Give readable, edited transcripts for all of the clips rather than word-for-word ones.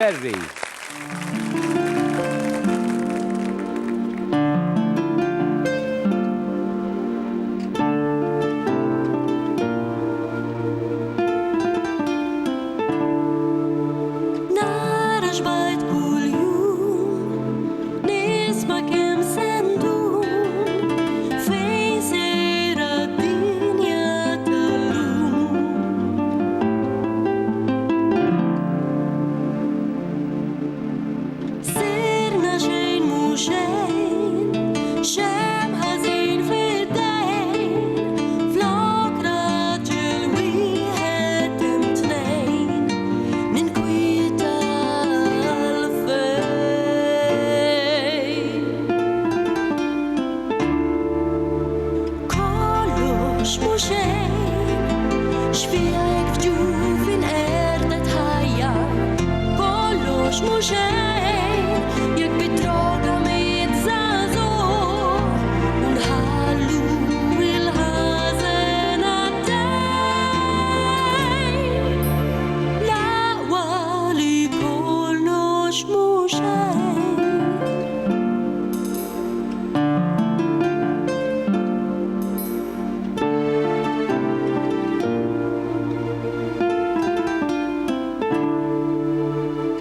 Terry. نارش باید كل يوم نسمع كم صندوق في سير الدنيا تلوم صرنا شين مو شين شام حزين في الدين فلوك راجل ويهات متنين من كويتا الفين كلش مو شين شفيعك في جوفين قردت هيا كلش مو شين jak betroga med zazor und hallu will hasen at dig la wali kol nosh mushay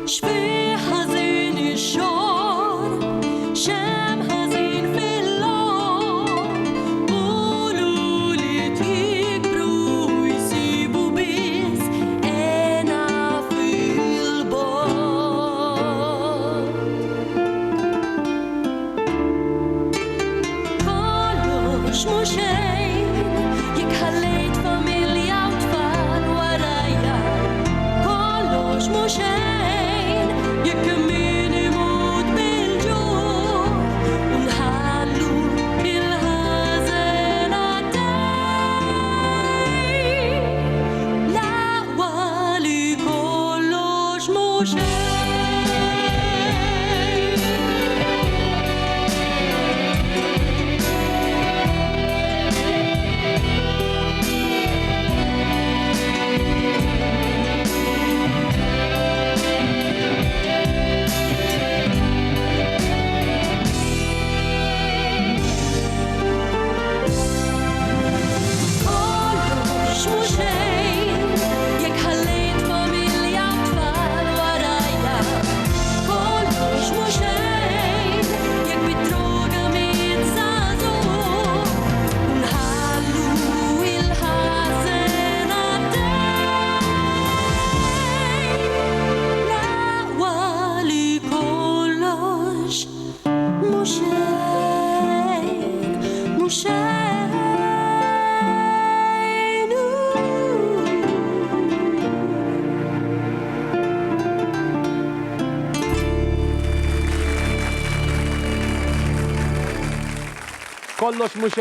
شفي حزين الشعر شام حزين في اللون قولوا لي تكبروا ويسيبوا بس أنا في البار كلش مو شين يك خليت فاميليا وطفال ورايا كلش مو شين يك مين يموت بالجوع ونحلو الهزن عالداي لا والي كلش مو شين كلش مو شين يك خليت فاميليا وطفال ورايا كلش مو شين يك بتروجا med zazor ونحلو الحزن عالداي لا والي كلش مو شين مو شين Kollox mhux